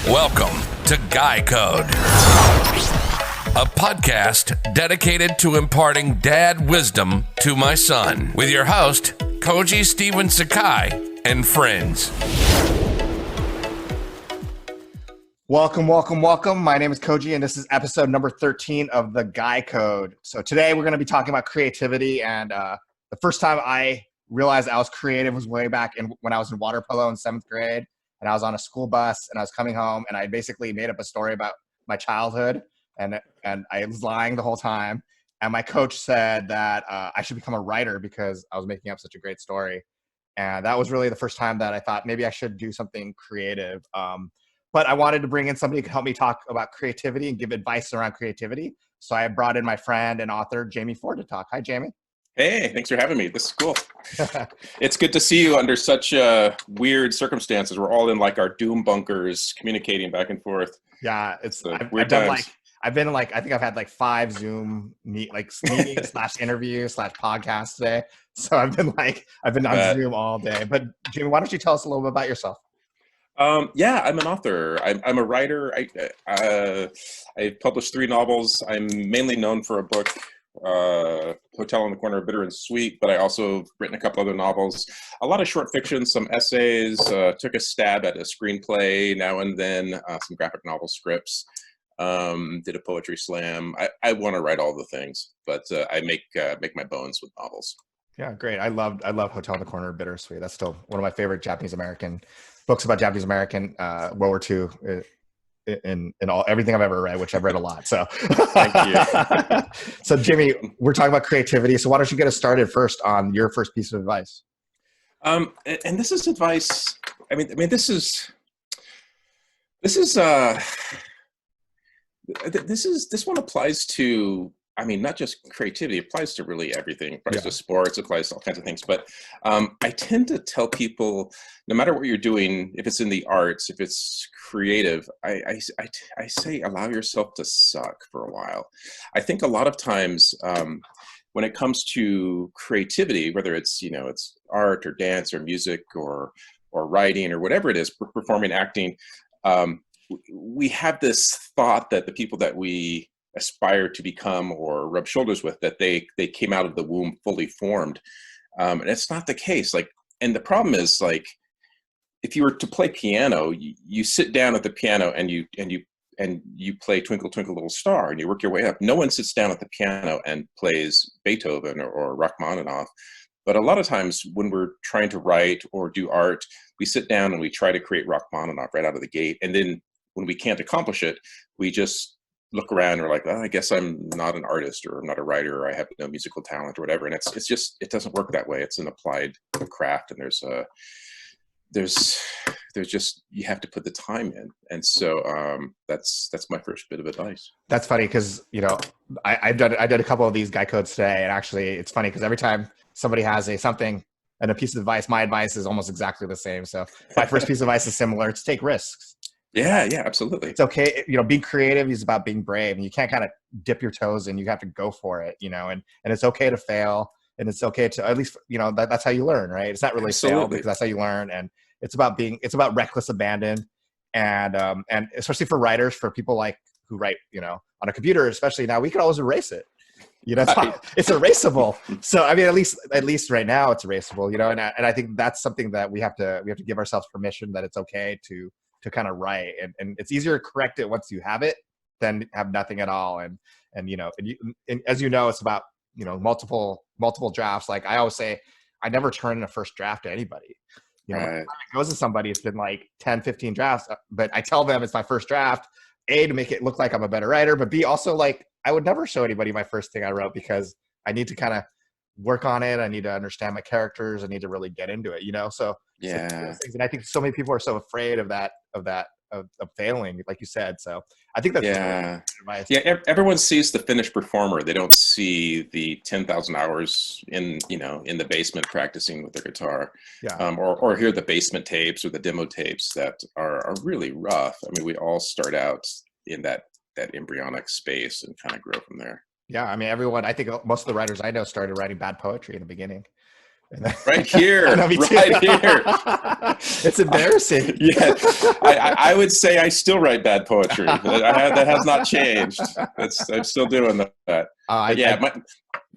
Welcome to Guy Code, a podcast dedicated to imparting dad wisdom to my son, with your host, Koji Steven Sakai, and friends. Welcome. My name is Koji, and this is episode number 13 of the Guy Code. So today we're going to be talking about creativity, and the first time I realized I was creative was way back when I was in water polo in 7th grade, and I was on a school bus, and I was coming home, and I basically made up a story about my childhood, and I was lying the whole time. And my coach said that I should become a writer because I was making up such a great story. And that was really the first time that I thought maybe I should do something creative. But I wanted to bring in somebody who could help me talk about creativity and give advice around creativity. So I brought in my friend and author, Jamie Ford, to talk. Hi, Jamie. Hey, thanks for having me. This is cool. It's good to see you under such weird circumstances. We're all in like our doom bunkers, communicating back and forth. Yeah, it's I've been I think I've had like 5 Zoom meetings / interview / podcast today. So I've been on Zoom all day. But Jamie, why don't you tell us a little bit about yourself? Yeah, I'm an author. I'm a writer. I've published 3 novels. I'm mainly known for a book, Hotel on the Corner of Bitter and Sweet, but I also have written a couple other novels, a lot of short fiction, some essays, took a stab at a screenplay now and then, some graphic novel scripts, did a poetry slam. I want to write all the things, but I make my bones with novels. Yeah, great. I love Hotel on the Corner of Bitter and Sweet. That's still one of my favorite Japanese American books about Japanese American World War II. In everything I've ever read, which I've read a lot. So thank you. So Jimmy, we're talking about creativity. So why don't you get us started first on your first piece of advice? And this is advice. I mean, this one applies to, I mean, not just creativity, it applies to really everything. It applies to sports, it applies to all kinds of things. But I tend to tell people, no matter what you're doing, if it's in the arts, if it's creative, I say allow yourself to suck for a while. I think a lot of times when it comes to creativity, whether it's, it's art or dance or music or writing or whatever it is, performing, acting, we have this thought that the people that we aspire to become or rub shoulders with, that they came out of the womb fully formed, and it's not the case. And the problem is, if you were to play piano, you sit down at the piano and you play Twinkle Twinkle Little Star and you work your way up. No one sits down at the piano and plays Beethoven or Rachmaninoff. But a lot of times when we're trying to write or do art, we sit down and we try to create Rachmaninoff right out of the gate, and then when we can't accomplish it, we just look around and we're like, I guess I'm not an artist, or I'm not a writer, or I have no musical talent or whatever. And it's just, it doesn't work that way. It's an applied craft, and there's just, you have to put the time in. And so that's my first bit of advice. That's funny because, I did a couple of these Guy Codes today, and actually it's funny because every time somebody has something and a piece of advice, my advice is almost exactly the same. So my first piece of advice is similar. It's take risks. Yeah, absolutely. It's okay. Being creative is about being brave, and you can't kind of dip your toes in. You have to go for it, and it's okay to fail, and it's okay to, at least, that's how you learn, right? It's not really fail, because that's how you learn. And it's about reckless abandon. And especially for writers, for people who write, on a computer, especially now, we can always erase it. It's erasable. So, I mean, at least right now it's erasable, and I think that's something that we have to give ourselves permission that it's okay to kind of write, and it's easier to correct it once you have it than have nothing at all. And as it's about, multiple drafts. Like I always say, I never turn in a first draft to anybody. When it goes to somebody, it's been like 10, 15 drafts, but I tell them it's my first draft, A, to make it look like I'm a better writer, but B, also, I would never show anybody my first thing I wrote, because I need to kind of work on it. I need to understand my characters. I need to really get into it, So yeah. And I think so many people are so afraid of failing, like you said. So I think that's really advice. Yeah, everyone sees the finished performer. They don't see the 10,000 hours in the basement practicing with their guitar, or hear the basement tapes or the demo tapes that are really rough. I mean, we all start out in that embryonic space and kind of grow from there. Yeah, I mean, I think most of the writers I know started writing bad poetry in the beginning. Right here, I know, me too. right here. It's embarrassing. Yeah, I would say I still write bad poetry. That has not changed. I'm still doing that. But yeah,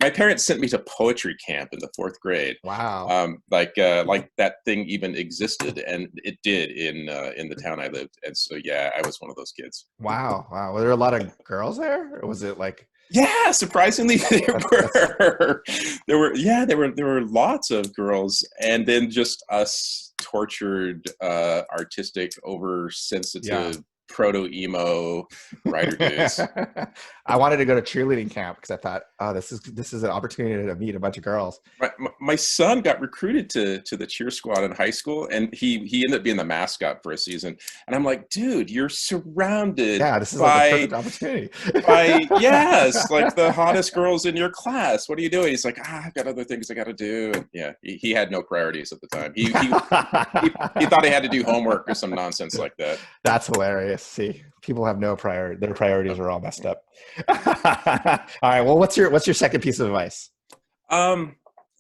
my parents sent me to poetry camp in the 4th grade. Wow. Like that thing even existed, and it did in the town I lived. And so yeah, I was one of those kids. Wow. Were there a lot of girls there, or was it like? Yeah, surprisingly, there were lots of girls, and then just us tortured, artistic, oversensitive, proto-emo writer dudes. I wanted to go to cheerleading camp because I thought, oh, this is an opportunity to meet a bunch of girls. My son got recruited to the cheer squad in high school, and he ended up being the mascot for a season. And I'm like, dude, you're surrounded this is like a perfect opportunity. Yes, like the hottest girls in your class. What are you doing? He's like, I've got other things I got to do. And yeah, he had no priorities at the time. He thought he had to do homework or some nonsense like that. That's hilarious. See, people have no priority. Their priorities are all messed up. All right. Well, what's your second piece of advice?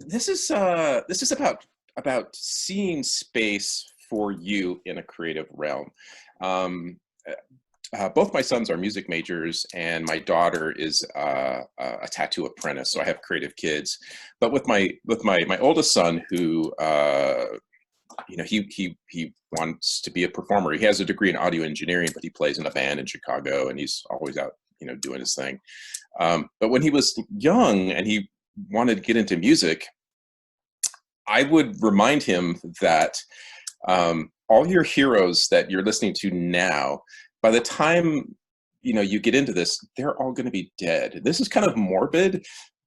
This is about seeing space for you in a creative realm. Both my sons are music majors, and my daughter is a tattoo apprentice. So I have creative kids. But with my oldest son, who he wants to be a performer. He has a degree in audio engineering, but he plays in a band in Chicago, and he's always out, doing his thing. But when he was young and he wanted to get into music, I would remind him that all your heroes that you're listening to now, by the time you get into this, they're all going to be dead. This is kind of morbid,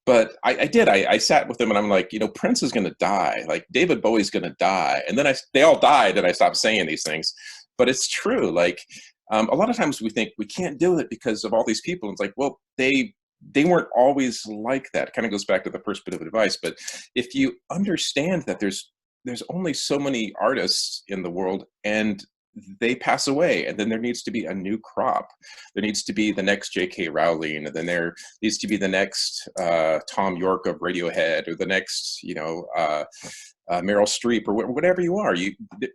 but I sat with him and I'm like, Prince is going to die. Like David Bowie's going to die. And then they all died and I stopped saying these things. But it's true. Like a lot of times we think we can't do it because of all these people. It's like, well, they weren't always like that. It kind of goes back to the first bit of advice. But if you understand that there's only so many artists in the world and they pass away, and then there needs to be a new crop. There needs to be the next J.K. Rowling, and then there needs to be the next Tom York of Radiohead, or the next, Meryl Streep, or whatever you are.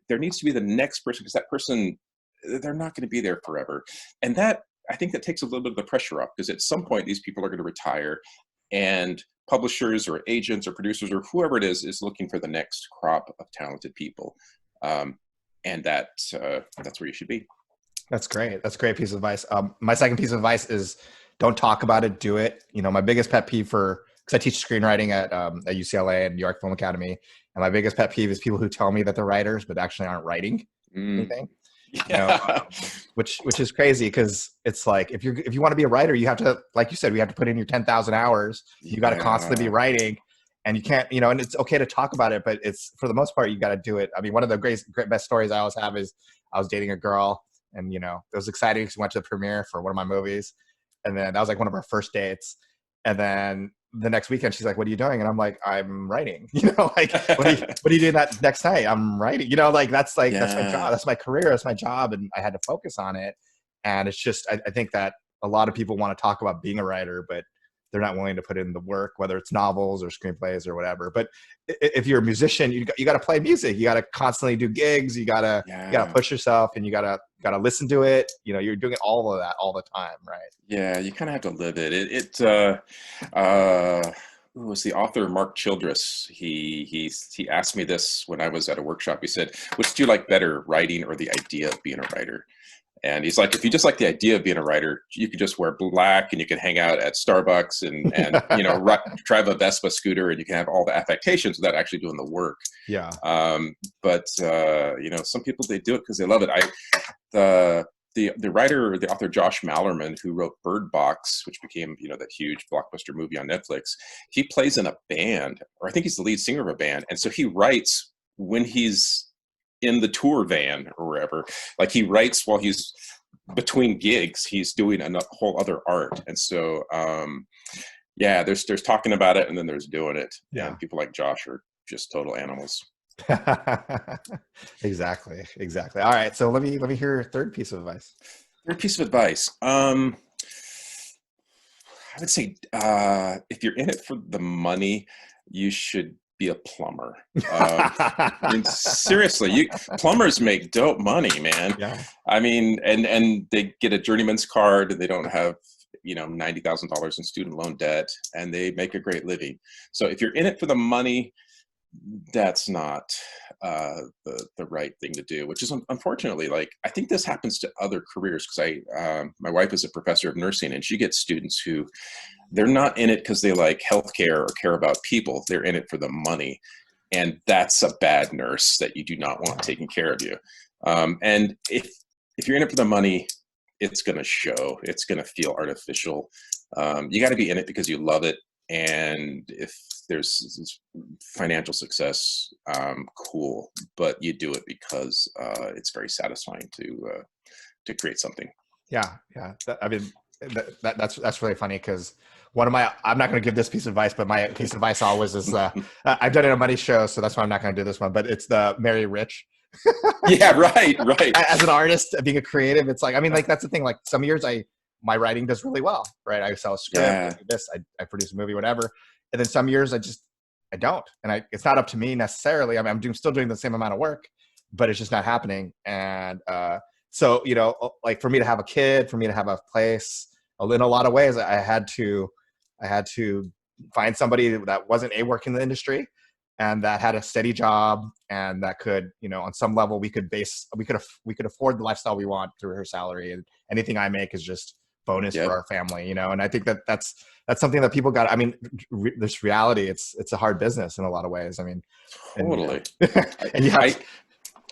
There needs to be the next person, because that person, they're not going to be there forever. And that, I think that takes a little bit of the pressure off, because at some point these people are going to retire, and publishers or agents or producers or whoever it is looking for the next crop of talented people. And that's where you should be. That's great. That's a great piece of advice. My second piece of advice is don't talk about it, do it. My biggest pet peeve because I teach screenwriting at UCLA and New York Film Academy. And my biggest pet peeve is people who tell me that they're writers, but actually aren't writing anything. Yeah. Which is crazy, because it's like, if you want to be a writer, you have to, like you said, we have to put in your 10,000 hours. You got to constantly be writing. And you can't, and it's okay to talk about it, but it's, for the most part, you got to do it. I mean, one of the best stories I always have is I was dating a girl, and, it was exciting because we went to the premiere for one of my movies. And then that was like one of our first dates. And then the next weekend, she's like, "What are you doing?" And I'm like, "I'm writing." Like, what are you doing that next night? I'm writing. That's my job. That's my career. That's my job. And I had to focus on it. And it's just, I think that a lot of people want to talk about being a writer, but they're not willing to put in the work, whether it's novels or screenplays or whatever. But if you're a musician, you got to play music. You got to constantly do gigs. You got to push yourself, and you got to listen to it. You're doing it, all of that all the time, right? Yeah, you kind of have to live it. It was the author Mark Childress. He asked me this when I was at a workshop. He said, "Which do you like better, writing or the idea of being a writer?" And he's like, if you just like the idea of being a writer, you could just wear black and you can hang out at Starbucks and drive a Vespa scooter, and you can have all the affectations without actually doing the work. Yeah. But some people, they do it because they love it. The writer, or the author Josh Mallerman, who wrote Bird Box, which became, that huge blockbuster movie on Netflix, he plays in a band, or I think he's the lead singer of a band. And so he writes when he's in the tour van or wherever. Like, he writes while he's between gigs, he's doing a whole other art. And so, there's talking about it, and then there's doing it. Yeah. And people like Josh are just total animals. Exactly. All right. So let me hear your third piece of advice. I would say, if you're in it for the money, you should be a plumber. I mean, seriously, plumbers make dope money, man. Yeah. I mean, and they get a journeyman's card. They don't have, $90,000 in student loan debt, and they make a great living. So if you're in it for the money, that's not the right thing to do, which is unfortunately, like, I think this happens to other careers, because my wife is a professor of nursing, and she gets students who they're not in it because they like healthcare or care about people. They're in it for the money, and that's a bad nurse that you do not want taking care of you. And if you're in it for the money, it's going to show. It's going to feel artificial. You got to be in it because you love it. And if there's financial success, cool, but you do it because it's very satisfying to create something. Yeah. That's really funny, because I'm not going to give this piece of advice, but my piece of advice always is, I've done it on a money show, so that's why I'm not going to do this one, but it's the Marry Rich. Yeah, right. As an artist, being a creative, it's like, I mean, like, that's the thing. Like, some years my writing does really well, right? I sell a script, I do this, I produce a movie, whatever. And then some years I don't. And it's not up to me necessarily. I mean, I'm still doing the same amount of work, but it's just not happening. And so, like, for me to have a kid, for me to have a place, in a lot of ways, I had to find somebody that wasn't working in the industry, and that had a steady job, and that could, on some level, we could afford the lifestyle we want through her salary, and anything I make is just bonus for our family, and I think that's something that people got. I mean, this reality, it's a hard business in a lot of ways. I mean, totally.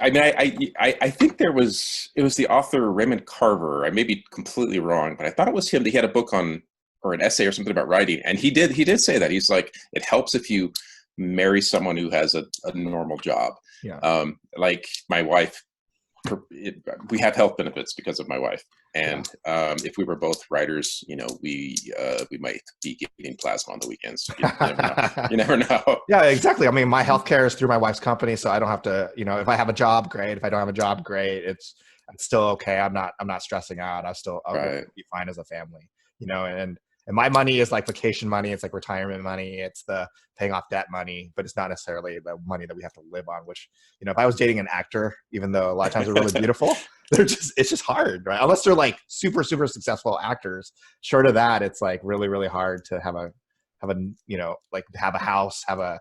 And I think it was the author Raymond Carver. I may be completely wrong, but I thought it was him. He had a book or an essay or something about writing, and he did say that. He's like, it helps if you marry someone who has a normal job. Like my wife, we have health benefits because of my wife, and if we were both writers, we might be getting plasma on the weekends. You never know. Yeah, exactly. I mean, my healthcare is through my wife's company, so I don't have to, if I have a job, great. If I don't have a job, great. It's still okay. I'm not stressing out. I'll be fine as a family, and my money is like vacation money. It's like retirement money. It's the paying off debt money, but it's not necessarily the money that we have to live on, which, if I was dating an actor, even though a lot of times they're really beautiful, it's just hard, right? Unless they're like super, super successful actors. Short of that, it's like really, really hard to have a house, have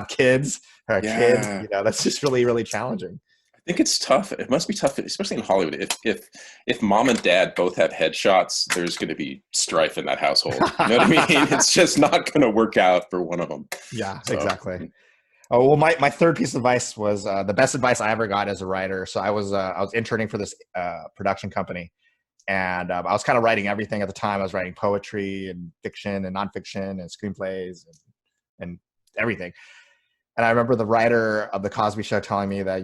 kids or a kid, that's just really, really challenging. I think it's tough. It must be tough, especially in Hollywood. If mom and dad both have headshots, there's going to be strife in that household. You know what I mean? It's just not going to work out for one of them. Yeah, so. Exactly. Oh, well, my third piece of advice was the best advice I ever got as a writer. So I was interning for this production company, and I was kind of writing everything at the time. I was writing poetry and fiction and nonfiction and screenplays and everything. And I remember the writer of The Cosby Show telling me that,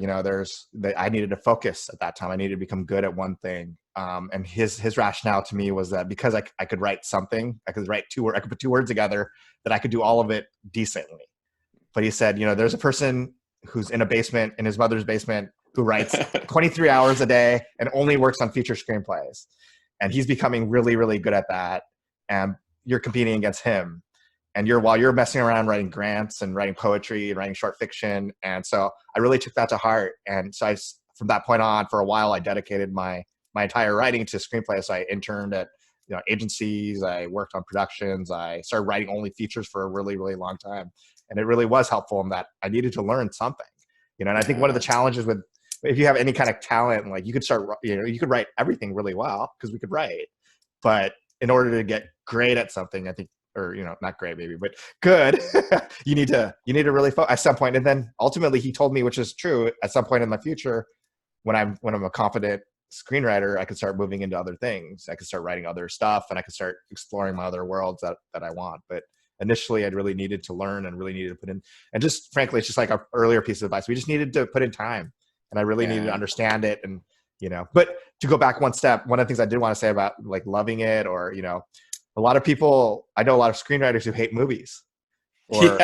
I needed to focus at that time. I needed to become good at one thing. And his rationale to me was that because I could write something, I could put two words together, that I could do all of it decently. But he said, there's a person who's in a basement, in his mother's basement, who writes 23 hours a day and only works on feature screenplays. And he's becoming really, really good at that. And you're competing against him. And while you're messing around writing grants and writing poetry and writing short fiction. And so I really took that to heart. And so from that point on, for a while, I dedicated my entire writing to screenplays. So I interned at agencies. I worked on productions. I started writing only features for a really, really long time. And it really was helpful in that I needed to learn something. And I think one of the challenges with, if you have any kind of talent, like you could start, you could write everything really well because we could write. But in order to get great at something, I think, or not great maybe, but good, you need to really focus at some point. And then ultimately he told me, which is true, at some point in the future, when I'm a confident screenwriter, I could start moving into other things. I could start writing other stuff, and I could start exploring my other worlds that I want. But initially I really needed to learn and really needed to put in, and just frankly, it's just like our earlier piece of advice. We just needed to put in time, and I really needed to understand it. And, but to go back one step, one of the things I did want to say about like loving it, or, a lot of people, I know a lot of screenwriters who hate movies, or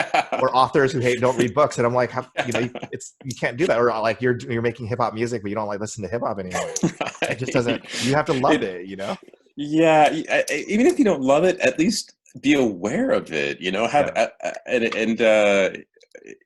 authors who don't read books. And I'm like, you can't do that. Or like you're making hip hop music, but you don't like listen to hip hop anymore. Right. It just doesn't, you have to love it, Yeah. Even if you don't love it, at least be aware of it,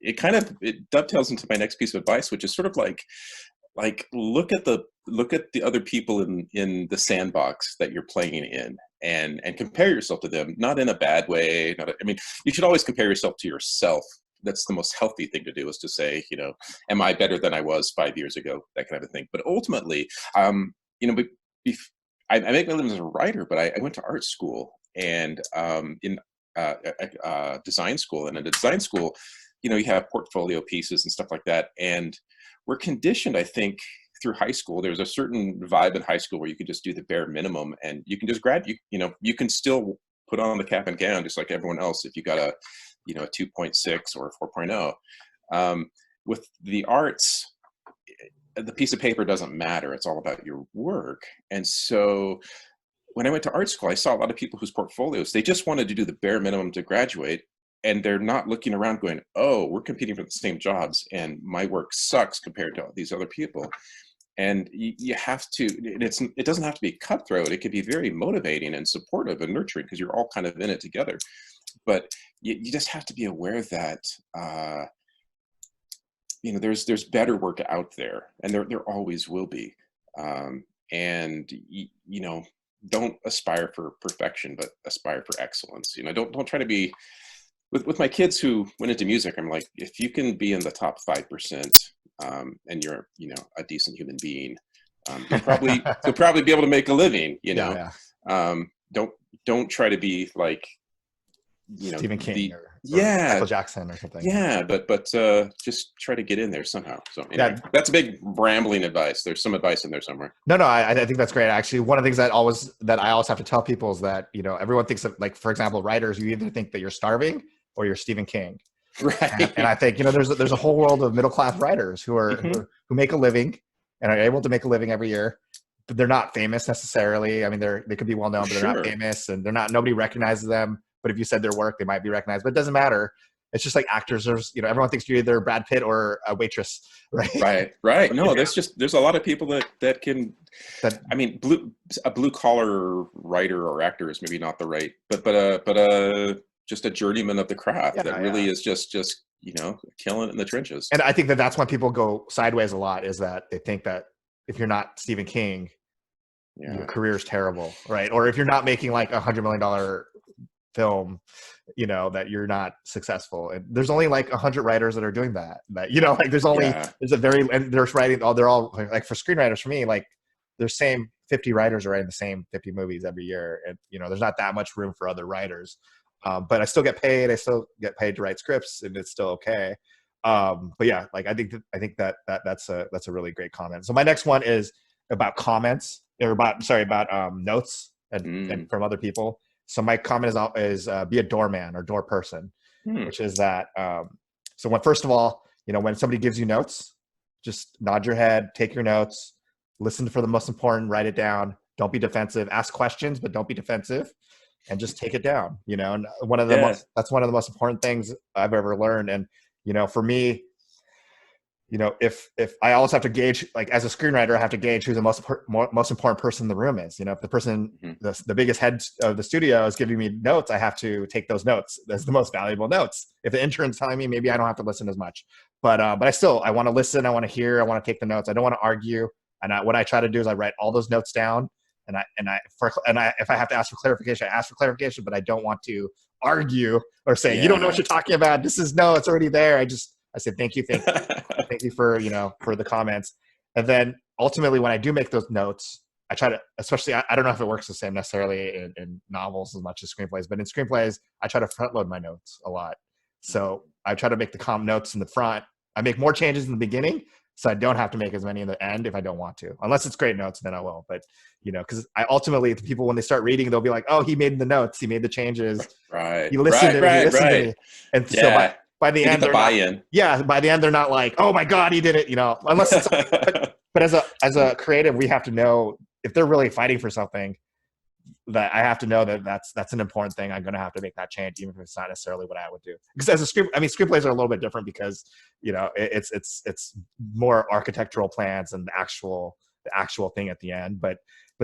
it dovetails into my next piece of advice, which is sort of like look at the other people in the sandbox that you're playing in, and compare yourself to them, not in a bad way. I mean, you should always compare yourself to yourself. That's the most healthy thing to do, is to say, am I better than I was 5 years ago? That kind of a thing. But ultimately, I make my living as a writer, but I went to art school and in design school. And in a design school, you have portfolio pieces and stuff like that. And we're conditioned, I think, through high school. There's a certain vibe in high school where you can just do the bare minimum, and you can just you can still put on the cap and gown just like everyone else if you got a 2.6 or a 4.0. With the arts, the piece of paper doesn't matter. It's all about your work. And so when I went to art school, I saw a lot of people whose portfolios, they just wanted to do the bare minimum to graduate. And they're not looking around going, oh, we're competing for the same jobs and my work sucks compared to these other people. And you have to, it doesn't have to be cutthroat. It can be very motivating and supportive and nurturing because you're all kind of in it together. But you just have to be aware that, there's better work out there, and there always will be. And don't aspire for perfection, but aspire for excellence. Don't try to be, with my kids who went into music, I'm like, if you can be in the top 5%, and you're, a decent human being, you'll probably be able to make a living, Yeah. Don't try to be like, Stephen King or Michael Jackson or something. Yeah, but just try to get in there somehow. So anyway, Yeah. that's a big rambling advice. There's some advice in there somewhere. No, I think that's great. Actually, one of the things that I always have to tell people is that, everyone thinks of, like, for example, writers, you either think that you're starving or you're Stephen King. Right. And I think, there's a whole world of middle-class writers who are, who make a living and are able to make a living every year. But they're not famous necessarily. I mean, they could be well known, but they're not famous, and nobody recognizes them. But if you said their work, they might be recognized, but it doesn't matter. It's just like actors. There's, everyone thinks you're either Brad Pitt or a waitress, right? Right. No, there's a lot of people that can, I mean, a blue collar writer or actor is maybe not the right, but just a journeyman of the craft that really is just killing it in the trenches. And I think that's when people go sideways a lot, is that they think that if you're not Stephen King, your career is terrible, right? Or if you're not making like $100 million film, that you're not successful. And there's only like 100 writers that are doing that. Like there's writing. They're all like, for screenwriters, for me, like there's same 50 writers are writing the same 50 movies every year, and there's not that much room for other writers. But I still get paid. I still get paid to write scripts, and it's still okay. But yeah, like I think that's a really great comment. So my next one is about comments, or about notes and from other people. So my comment is be a doorman or door person, which is that, so first of all, when somebody gives you notes, just nod your head, take your notes, listen for the most important, write it down. Don't be defensive. Ask questions, but don't be defensive, and just take it down. And that's one of the most important things I've ever learned. And for me, if I always have to gauge, like as a screenwriter, I have to gauge who the most important person in the room is. If the person, the biggest head of the studio is giving me notes, I have to take those notes. That's the most valuable notes. If the intern's telling me, maybe I don't have to listen as much. But I want to listen. I want to hear. I want to take the notes. I don't want to argue. And what I try to do is I write all those notes down. And if I have to ask for clarification, I ask for clarification. But I don't want to argue or say, you don't know what you're talking about. It's already there. I said, thank you for, for the comments. And then ultimately, when I do make those notes, I try to, especially, I don't know if it works the same necessarily in novels as much as screenplays, but in screenplays, I try to front load my notes a lot. So I try to make the notes in the front. I make more changes in the beginning, so I don't have to make as many in the end if I don't want to. Unless it's great notes, then I will. But, because the people, when they start reading, they'll be like, oh, he made the notes. He made the changes. Right. He listened to me. And so by the end, by the end, they're not like, oh my God, he did it, unless it's, but as a creative, we have to know if they're really fighting for something, that I have to know that that's an important thing. I'm going to have to make that change, even if it's not necessarily what I would do. Because as a screenplays are a little bit different because, it's more architectural plans and the actual thing at the end. But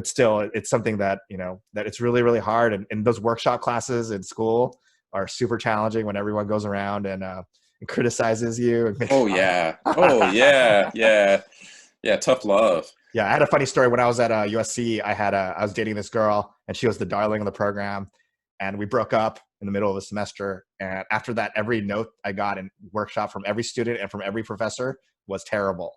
still, it's something that, that it's really, really hard. And those workshop classes in school are super challenging when everyone goes around and and criticizes you. And oh yeah. Oh yeah. Yeah. Yeah. Tough love. Yeah, I had a funny story when I was at USC. I was dating this girl, and she was the darling of the program, and we broke up in the middle of the semester. And after that, every note I got in workshop from every student and from every professor was terrible.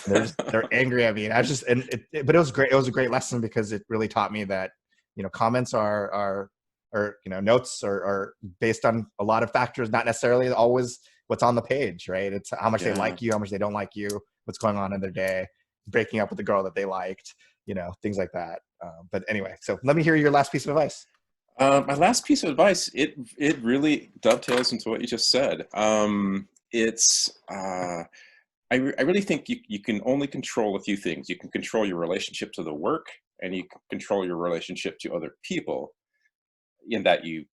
They're angry at me, and I was just but it was great. It was a great lesson because it really taught me that comments are notes are based on a lot of factors, not necessarily always what's on the page, right? It's how much they like you, how much they don't like you, what's going on in their day, breaking up with the girl that they liked, things like that. But anyway, so let me hear your last piece of advice. My last piece of advice, it really dovetails into what you just said. I really think you can only control a few things. You can control your relationship to the work, and you can control your relationship to other people, in that you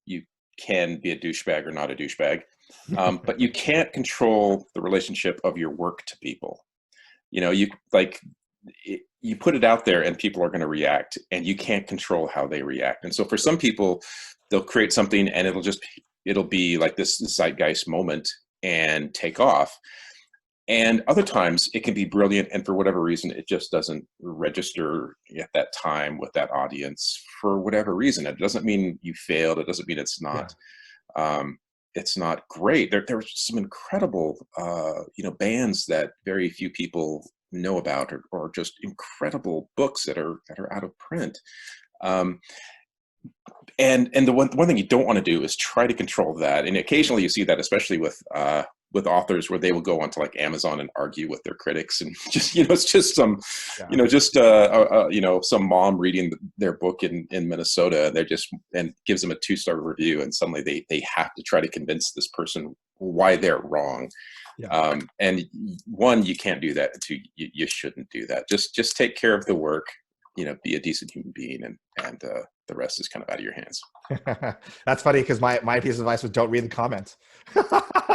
can be a douchebag or not a douchebag. But you can't control the relationship of your work to people. You put it out there and people are going to react, and you can't control how they react. And so for some people, they'll create something and it'll be like this zeitgeist moment and take off. And other times it can be brilliant, and for whatever reason, it just doesn't register at that time with that audience for whatever reason. It doesn't mean you failed. It doesn't mean it's not. It's not great. There are some incredible, bands that very few people know about, or just incredible books that are out of print. And the one thing you don't want to do is try to control that. And occasionally you see that, especially with authors, where they will go onto like Amazon and argue with their critics, and just it's just some some mom reading their book in Minnesota, and gives them a 2-star review, and suddenly they have to try to convince this person why they're wrong. And one, you can't do that. Two, you shouldn't do that. Just take care of the work, be a decent human being, and the rest is kind of out of your hands. That's funny, because my piece of advice was don't read the comments.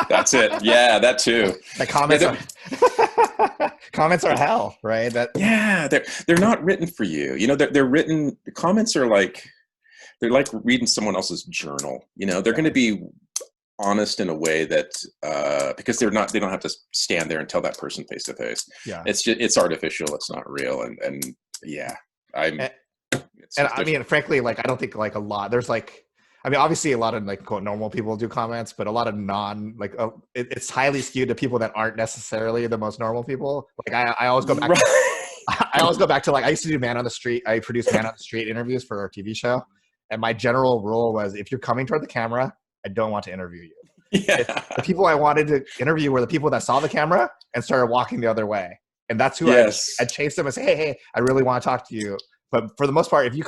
That's it. Yeah, that too. The comments comments are hell, right? They're not written for you. They're written. The comments are they're like reading someone else's journal. They're going to be honest in a way that because they don't have to stand there and tell that person face to face. It's artificial. It's not real. And I mean, frankly, I don't think a lot. There's obviously a lot of quote normal people do comments, but a lot of it's highly skewed to people that aren't necessarily the most normal people. I always go back. I always go back to I used to do Man on the Street. I produced Man on the Street interviews for our TV show, and my general rule was, if you're coming toward the camera, I don't want to interview you. The people I wanted to interview were the people that saw the camera and started walking the other way, and that's who I'd chase them and say, hey, I really want to talk to you. But for the most part, if you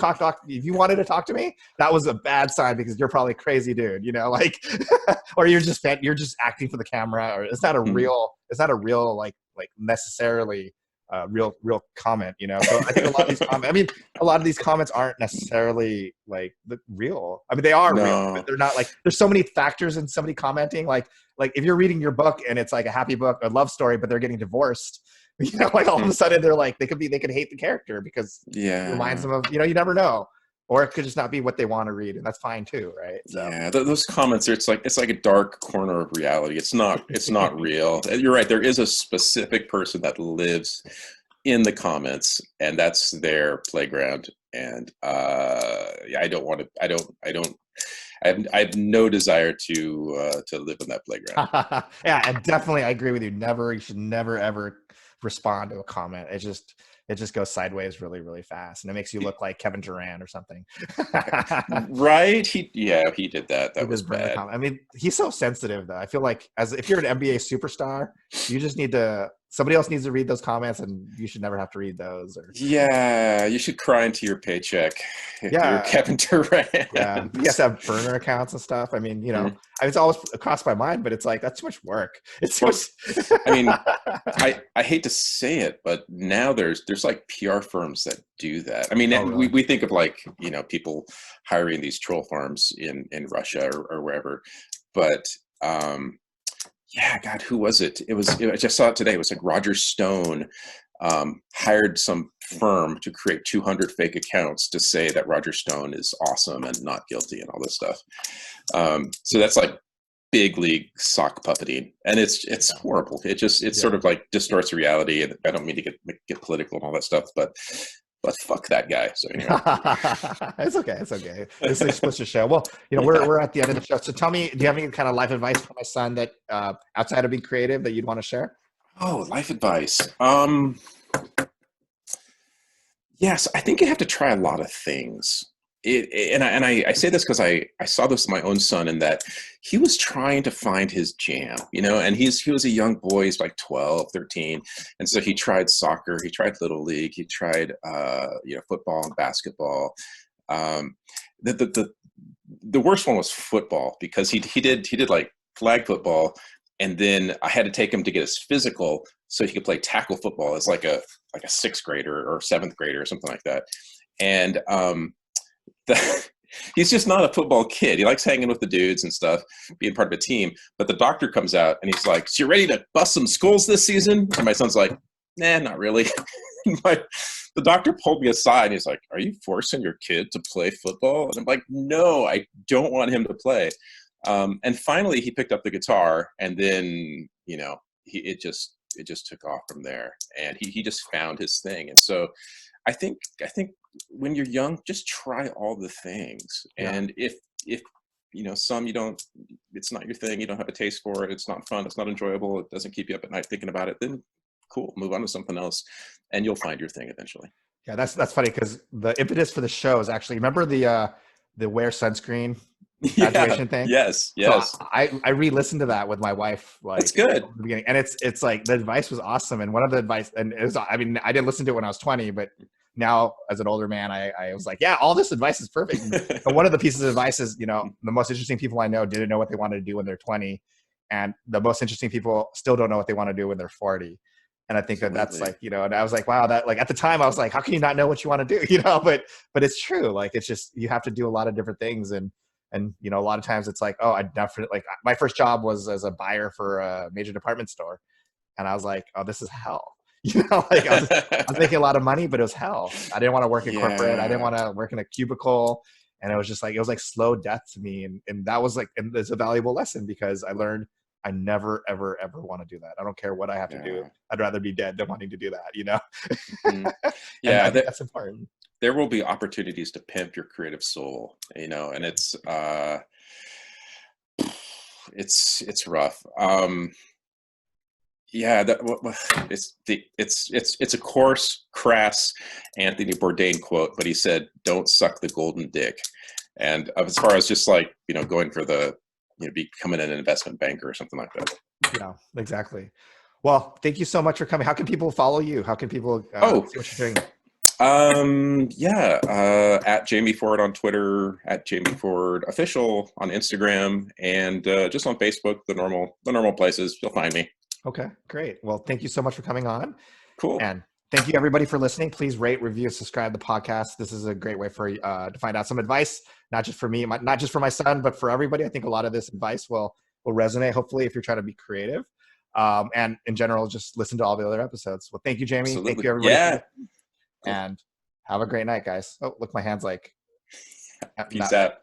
wanted to talk to me, that was a bad sign, because you're probably a crazy dude, or you're just acting for the camera, or it's not a real necessarily real comment, So I think a lot of these comments aren't necessarily real. I mean, they are real, but they're not there's so many factors in somebody commenting. Like if you're reading your book and it's a happy book, a love story, but they're getting divorced. All of a sudden they're they could hate the character because it reminds them of, you never know, or it could just not be what they want to read, and that's fine too, right? So. Yeah, those comments are it's like a dark corner of reality. It's not real. You're right. There is a specific person that lives in the comments, and that's their playground. And I have no desire to live in that playground. Yeah, and definitely I agree with you. You should never ever respond to a comment. It just goes sideways really, really fast, and it makes you look like Kevin Durant or something. Right? He did that. That was bad. I mean, he's so sensitive though. I feel like if you're an NBA superstar, you just somebody else needs to read those comments, and you should never have to read those. You should cry into your paycheck if you're Kevin Durant. Yeah, you have to have burner accounts and stuff. I mean, it's always crossed my mind, but it's that's too much work. It's too much. I mean, I hate to say it, but now there's PR firms that do that. I mean, we think of people hiring these troll farms in Russia or wherever, but God, who was it? I just saw it today. It was Roger Stone hired some firm to create 200 fake accounts to say that Roger Stone is awesome and not guilty and all this stuff. So that's big league sock puppeting, and it's horrible. It's sort of like distorts reality. And I don't mean to get political and all that stuff, but fuck that guy. So anyway. It's okay. It's okay. This is supposed to show. Well, we're at the end of the show. So tell me, do you have any kind of life advice for my son that outside of being creative that you'd want to share? Oh, life advice. Yes, I think you have to try a lot of things. I say this because I saw this with my own son, in that he was trying to find his jam, and he was a young boy. He's like 12, 13. And so he tried soccer, he tried little league, he tried, football and basketball. The worst one was football, because he did like flag football. And then I had to take him to get his physical so he could play tackle football as like a sixth grader or seventh grader or something like that. And, he's just not a football kid. He likes hanging with the dudes and stuff, being part of a team. But the doctor comes out and he's like, "So you ready to bust some skulls this season?" And my son's like, "Nah, not really." The doctor pulled me aside and he's like, "Are you forcing your kid to play football?" And I'm like, "No, I don't want him to play." And finally he picked up the guitar, and then, it just took off from there, and he just found his thing. And so I think when you're young, just try all the things. Yeah. And if some it's not your thing, you don't have a taste for it, it's not fun, it's not enjoyable, it doesn't keep you up at night thinking about it, then cool, move on to something else, and you'll find your thing eventually. Yeah, that's funny, because the impetus for the show is actually, remember the wear sunscreen graduation thing? Yes. So I re-listened to that with my wife. Like, that's good. At the beginning, and it's like the advice was awesome. And one of the advice, and it was, I didn't listen to it when I was 20, but now as an older man, I was like, yeah, all this advice is perfect. But one of the pieces of advice is, the most interesting people I know didn't know what they wanted to do when they're 20, and the most interesting people still don't know what they want to do when they're 40. And I think that's like, and I was like, wow, that, like, at the time I was like, how can you not know what you want to do? But it's true. Like, it's just, you have to do a lot of different things. And a lot of times it's like, oh, I definitely, like, my first job was as a buyer for a major department store. And I was like, oh, this is hell. Like, I was making a lot of money, but it was hell. I didn't want to work in corporate. I didn't want to work in a cubicle. And it was just like, it was like slow death to me. And that was like, and it's a valuable lesson, because I learned I never, ever, ever want to do that. I don't care what I have to do. I'd rather be dead than wanting to do that, Mm-hmm. Yeah, that's important. There will be opportunities to pimp your creative soul, and it's rough. It's a coarse, crass Anthony Bourdain quote, but he said, "Don't suck the golden dick." And as far as just like, going for the, becoming an investment banker or something like that. Yeah, exactly. Well, thank you so much for coming. How can people follow you? How can people see what you're doing? At Jamie Ford on Twitter, at Jamie Ford Official on Instagram, and just on Facebook, the normal places. You'll find me. Okay, great. Well, thank you so much for coming on. Cool. And thank you everybody for listening. Please rate, review, subscribe to the podcast. This is a great way for to find out some advice, not just for me, not just for my son, but for everybody. I think a lot of this advice will resonate, hopefully, if you're trying to be creative. And in general, just listen to all the other episodes. Well, thank you, Jamie. Absolutely. Thank you, everybody. Yeah. And have a great night, guys. Oh, look, my hand's like. Peace out.